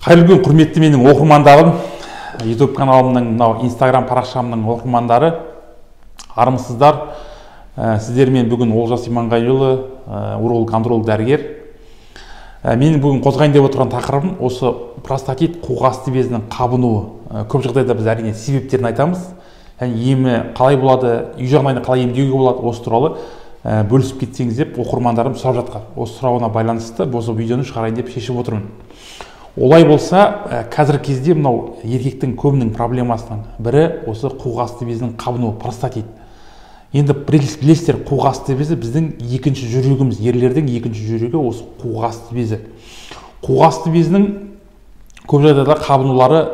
Қайырлы күн, құрметті менің оқырмандарым, YouTube каналымның, мынау Instagram парақшамның оқырмандары, армысыздар. Сіздермен бүгін Олжас Иманғалиұлы, уролог-андролог дәрігер. Менің бүгін қозғайын деп отырған тақырыбым осы простатит, қуық асты безінің қабынуы. Көп жағдайда біз әрине себептерін айтамыз. Емі қалай болады, үй жағдайында қалай емдеуге болады, осы туралы бөлісіп кетсеңіз деп оқырмандарым сұрап жатқан. Осы сұрауына байланысты осы видеоны шығарайын деп шешіп отырмын. Олай болса, қазіргі кезде мынау еркектің көбінің проблемасының бірі осы қуық асты безінің қабынуы, простатит. Енді білесіздер, қуық асты безі біздің екінші жүрегіміз, ерлердің екінші жүрегі осы қуық асты безі. Қуық асты безінің көп жағдайда қабынулары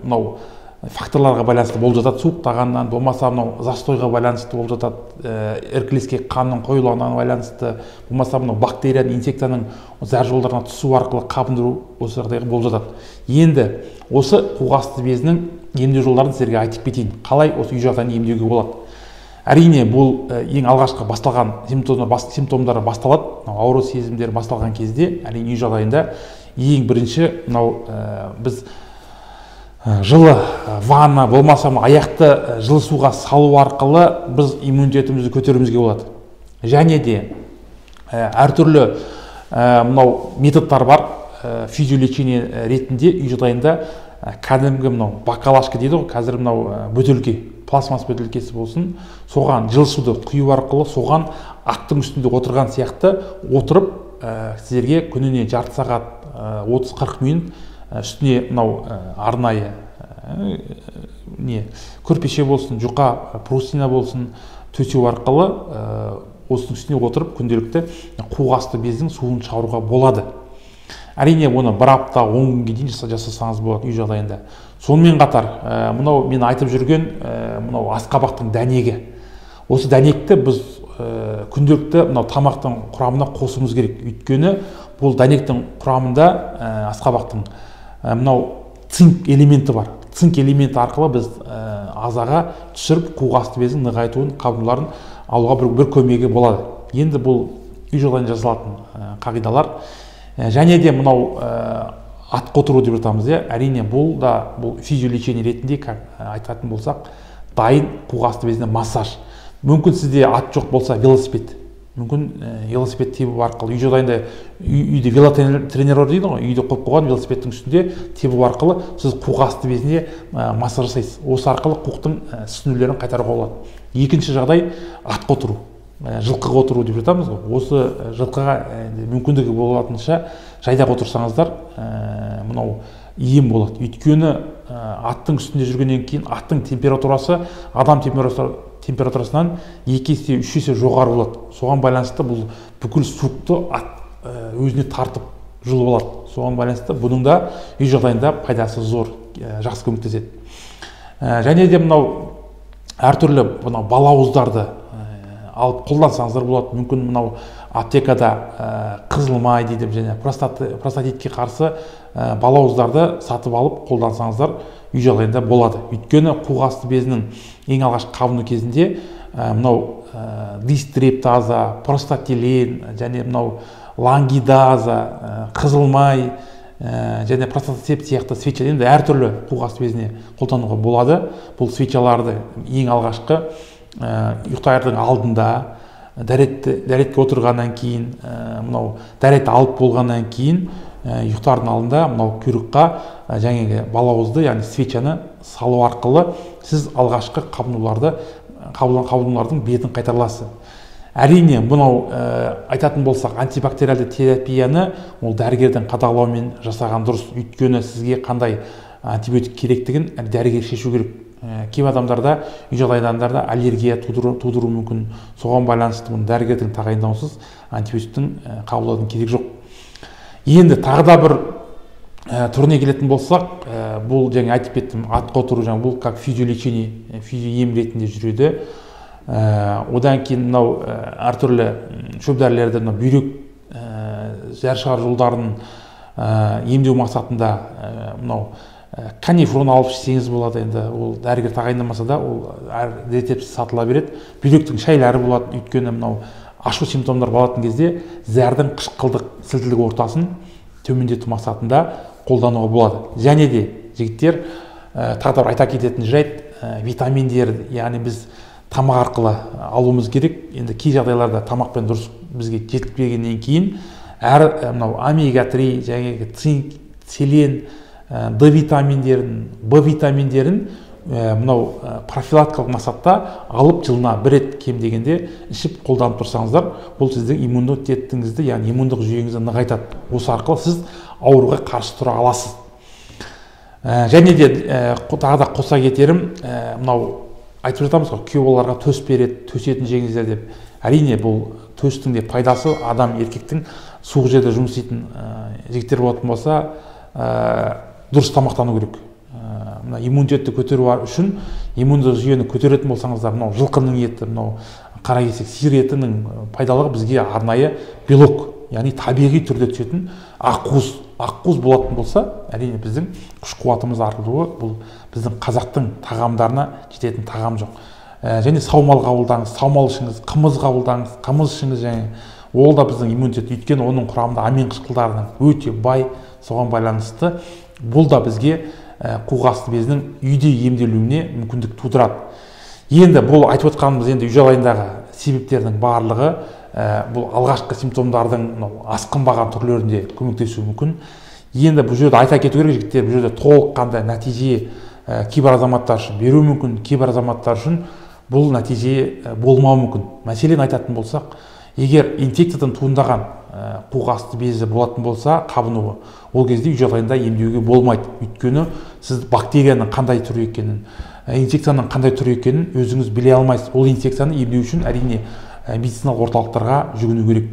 мынау факторларға байланысты болып жатады, суықтағаннан, болмаса мынау застойға байланысты болып жатады, іркіліске қанның қойылуына байланысты, болмаса мынау бактерияның, инфекцияның зәр жолдарына түсу арқылы қабындыру осы жағдайға болып жатады. Енді осы қуық асты безінің емдеу жолдарын сіздерге айтып кетейін. Қалай осы үй жағдайын емдеуге болады? Әрине бұл ең алғашқы басталған симптомдары басталады. Ауру сезімдері басталған кезде, әрине үй жағдайында ең бірінші мынау біз жылы ванна болмаса аяқты жылы суға салу арқылы біз иммунитетімізді көтеруімізге болады. Және де әртүрлі мынау методтар бар. Физиолечение ретінде үй жағдайында кәдімгі мынау бакалашка дейді ғой, қазір мынау бөтелке, пластмасс бөтелкесі болсын, соған жылы суды құю арқылы соған аттың үстінде отырған сияқты отырып, сіздерге күніне жарты сағат, 30-40 минут үстіне мынау арнайы көрпеше болсын, жұқа простыня болсын, төсеу арқылы осының үстіне отырып күнделікті қуық асты бездің суын шығаруға болады. Әрине оны бір апта 10 күнге дейін жасасаңыз болады үй жағдайында. Сонымен қатар мынау мен айтып жүрген мынау асқабақтың дәнегі. Осы дәнекті біз күнделікті мынау тамақтың құрамына қосуымыз керек. Өйткені бұл дәнектің құрамында асқабақтың мынау цинк элементі бар. Цинк элементі арқылы біз азаға түсіріп қуық асты безінің нығайтуын, қабынуларын алуға бір көмегі болады. Енді бұл үй жағдайында жасалатын қағидалар. Және де мынау атқа отыру деп жатамыз. Әрине бұл физиолечение ретінде айтатын болсақ, дайын қуық асты безіне массаж. Мүмкін сізде ат жоқ болса велосипед. Мүмкін велосипед тебу арқылы, үй жағдайында үйде велотренер дейді ғой, үйде қойып қойған велосипедтің үстінде тебу арқылы сіз қуық асты безіне массаж жасайсыз. Осы арқылы қуықтың ісінулерін қайтаруға болады. Екінші жағдай атқа отыру, жылқыға отыру деп жатамыз ғой. Осы жылқыға мүмкіндігі болатынша жайдақ отырсаңыздар, мынау ем болады. Өйткені аттың үстінде жүргеннен кейін аттың температурасы адам температурасынан 2 есе, 3 есе жоғары болады. Соған байланысты бұл бүкіл суықты ат өзіне тартып жұлып алады. Соған байланысты бұның да үй жағдайында пайдасы зор, жақсы көмектеседі. Және де мынау әртүрлі балауыздарды алып қолдансаңыздар болады. Мүмкін мынау аптекада қызыл май дейді, және простатитке қарсы балауыздарды сатып алып қолдансаңыздар үй жағдайында болады. Өйткені қуық асты безінің ең алғашқы қабыну кезінде мынау дистрептаза, простатилен, және мынау лангидаза, қызыл май және простатсепт сияқты свеча, енді әртүрлі қуық асты безіне қолдануға болады. Бұл свечаларды ең алғашқы ұйықтардың алдында, дәретке отырғаннан кейін, мынау дәретті алып болғаннан кейін ұйықтардың алдында мынау құйрыққа жаңағы балауызды, яғни свечаны салу арқылы сіз алғашқы қабынулардың бетін қайтарыласыз. Әрине, бұнау айтатын болсақ, антибактериалды терапияны ол дәрігердің қадағалауымен жасаған дұрыс. Өйткені сізге қандай антибиотик керектігін дәрігер шешу керек. Кей адамдарда, үй жағдайларында аллергия тудыру мүмкін. Соған байланысты дәрігердің тағайындаусыз антибиотиктің қабылдаудың керегі жоқ. Енді тағы да бір түріне келетін болсақ, бұл жаңа айтып кеттім, атқа отыру, бұл как физиолечение, физиоем ретінде жүреді. Одан кейін мынау әртүрлі шөп дәрілерді, бүйрек зәр шығару жолдарын емдеу мақсатында мынау канифрон алып ішсеңіз болады. Енді ол дәрігер тағайындамаса да ол рецептсіз сатыла береді. Бүйректің шайлары болады. Өйткені мынау ашу симптомдар болатын кезде зәрдің қышқылдық сілтілік ортасын төмендету мақсатында қолдануға болады. Және де жігіттер, тағы да айта кететін жайт, витаминдер, яғни біз тамақ арқылы алуымыз керек. Енді кей жағдайларда тамақпен дұрыс бізге жетпегеннен кейін мынау омега-3, жаңағы цинк, селен, Д витаминдерін, Б витаминдерін мынау профилактикалық мақсатта алып жылына бір рет кем дегенде ішіп қолданып тұрсаңыздар, бұл сіздің иммунитетіңізді, яғни иммундық жүйеңізді нығайтады. Осы арқылы сіз ауруға қарсы тұра аласыз. Және де тағы да қоса кетерім, мынау айтып жатамыз ғой, күйеуларға төс береді, төсетін жеңіздер деп. Әрине бұл төстің де пайдасы, адам еркектің суық жерде жұмыс істейтін жігіттер болатын болса, дұрыс тамақтану керек. Иммунитетті көтеру үшін, иммундық жүйені көтеретін болсаңыздар, мынау жылқының еті, мынау қара кесек сиыр етінің пайдалығы бізге арнайы белок, яғни табиғи түрде түсетін ақуыз болатын болса, әрине біздің күш қуатымыз артуы, бұл біздің қазақтың тағамдарына жететін тағам жоқ. Және саумал қабылдаңыз, саумал ішіңіз, қымыз қабылдаңыз, қымыз ішіңіз, және ол да біздің иммунитет, өйткені оның құрамында амин қышқылдарының өте бай, соған байланысты бұл да бізге қуғасты безінің үйде емделуіне мүмкіндік тудырады. Енді бұл айтып отқанымыз енді үй жағдайындағы себептердің барлығы бұл алғашқы симптомдардың асқынбаған түрлерінде көмектесуі мүмкін. Енді бұл жерде айта кету керек, жігіттер, бұл жерде толыққанды нәтиже кейбір азаматтар үшін беру мүмкін, кейбір азаматтар үшін бұл нәтиже болмауы мүмкін. Мәселен айтатын болсақ, егер инфекциядан туындаған қуғасты безі болатын болса, қабынуы, ол кезде үй жағдайында емдеуге болмайды. Өйткені сіз бактерияның қандай түрі екенін, инфекцияның қандай түрі екенін өзіңіз біле алмайсыз. Ол инфекцияны емдеу үшін әрине медициналық орталықтарға жүгіну керек.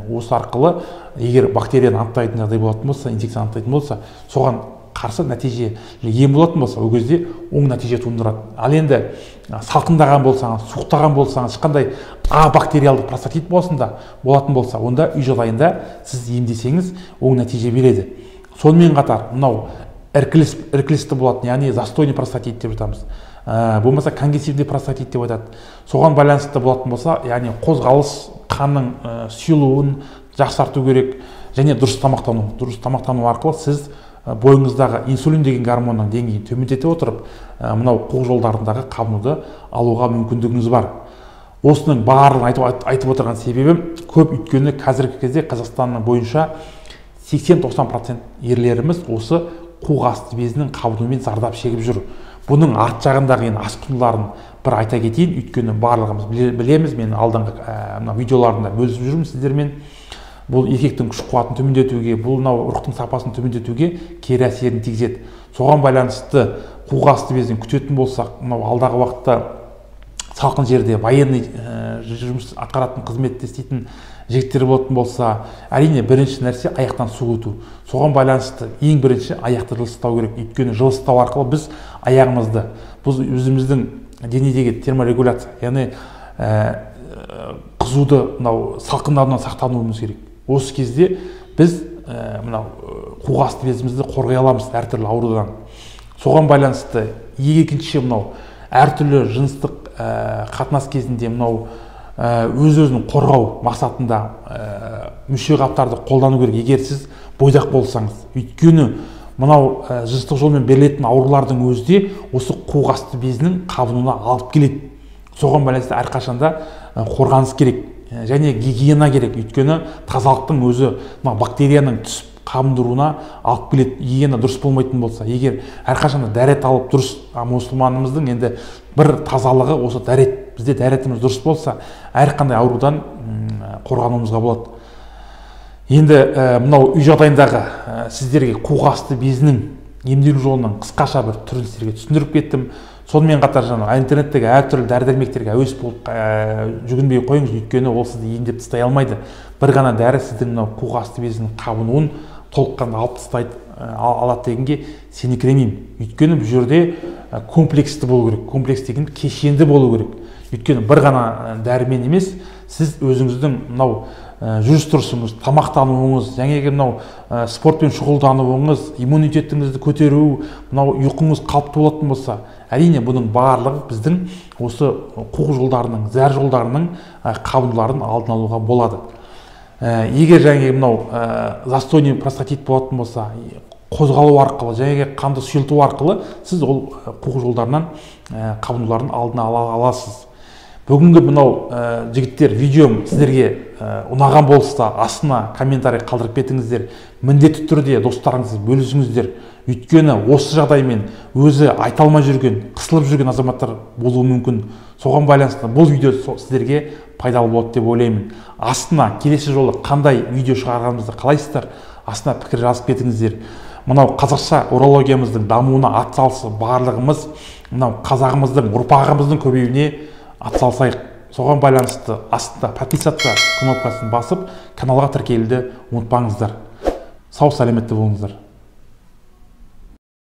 Осы арқылы егер бактерияны анықтайтын жағдай болатын болса, инфекцияны анықтайтын болса, соған қарсы нәтиже ем болатын болса, ол кезде оң нәтиже туындырады. Ал енді салқындаған болсаңыз, суықтаған болсаңыз, ешқандай А бактериалды простатит болатын болса, онда үй жағдайында сіз емдесеңіз оң нәтиже береді. Сонымен қатар мынау іркілісті болатын, яғни застойный простатит деп жатамыз. Болмаса конгрессивный простатит деп айтады. Соған байланысты болатын болса, яғни қозғалыс, қанның сұйылуын жақсарту керек, және дұрыс тамақтану. Дұрыс тамақтану арқылы сіз бойыңыздағы инсулин деген гормонның деңгейін төмендете отырып, мынау қуық жолдарындағы қабынуды алуға мүмкіндігіңіз бар. Осының барлығын айтып отырған себебім көп, өйткені қазіргі кезде Қазақстанның бойынша 80-90% ерлеріміз осы қуғасты безінің қабынуымен зардап шегіп жүр. Бұның арт жағындағы асқынуларын бір айта кетейін, өйткені барлығымыз білеміз, мен алдыңғы видеоларында бөлісіп жүрмін сіздермен. Бұл еркектің күш қуатын төмендетуге, бұл рухтың сапасын төмендетуге кері әсерін тигізеді. Соған байланысты қуғасты безін күтетін болсақ, алдағы уақытта салқын жерде военный жұмыс атқаратын, қызметте істейтін жігіттер болатын болса, әрине бірінші нәрсе аяқтан су өту. Соған байланысты ең бірінші аяқты жылыстау керек. Өйткені жылыстау арқылы біз аяғымызды, біз өзіміздің денедегі терморегуляция, яғни қызуды салқындаудан сақтануымыз керек. Осы кезде біз қуғасты безімізді қорғай аламыз әртүрлі аурудан. Соған байланысты екінші әртүрлі жыныстық қатынас кезінде өз-өзін қорғау мақсатында мүше қаптарды қолдану керек, егер сіз бойдақ болсаңыз. Өйткені жыныстық жолмен берілетін аурулардың өзі осы қуғасты безінің қабынуына алып келеді. Соған байланысты әрқашанда қорғаныс керек, және гигиена керек. Өйткені тазалықтың өзі бактерияның түсіп қабындыруына алып келеді. Гигиена дұрыс болмайтын болса, егер әрқашанда дәрет алып дұрыс, мұсылманымыздың енді бір тазалығы осы дәрет. Бізде дәретіміз дұрыс болса, әрқандай аурудан қорғануымызға болады. Енді мынау үй жағдайындағы сіздерге қуғасты безінің емделу жолының қысқаша бір түрін сіздерге түсіндіріп кеттім. Сонымен қатар интернеттегі әртүрлі дәрі-дәрмектерге әуес болып жүгінбей қойыңыз, өйткені ол сізді емдеп тастай алмайды. Бір ғана дәрі сіздің қуғасты безінің қабынуын толыққанды алып тастайды, алады дегенге сеніңкіремеймін. Өйткені бұл жерде комплексті болу керек, комплекс деген кешенді болу керек. Өйткені бір ғана дәрімен емес, сіз өзіңіздің жүріс-тұрысыңыз, тамақтануыңыз, жаңағы спортпен шұғылдануыңыз, иммунитетіңізді көтеру, ұйқыңыз қалыпты болатын болса, әрине бұның барлығы біздің осы қуық жолдарының, зәр жолдарының қабынуларын алдын алуға болады. Егер жаңағы застойный простатит болатын болса, қозғалу арқылы, және қанды сұйылту арқылы сіз ол қуық жолдарынан қабынулардың алдын ала аласыз. Бүгінгі мынау жігіттер видеом сіздерге ұнаған болса, астына комментарий қалдырып кетіңіздер. Міндетті түрде достарыңызды бөлісіңіздер. Өйткені осы жағдаймен өзі айта алмай жүрген, қысылып жүрген азаматтар болуы мүмкін. Соған байланысты бұл видео сіздерге пайдалы болады деп ойлаймын. Астына келесі жолы қандай видео шығарғанымызды қалайсыздар? Астына пікір жазып кетіңіздер. Мынау қазақша урологиямыздың дамуына атсалысып барлығымыз, мынау қазағымыздың, ұрпағымыздың көбеюіне атсалысайық. Соған байланысты астында подписаться кнопкасын басып, каналға тіркелуді ұмытпаңыздар. Сау, сәлеметті болыңыздар.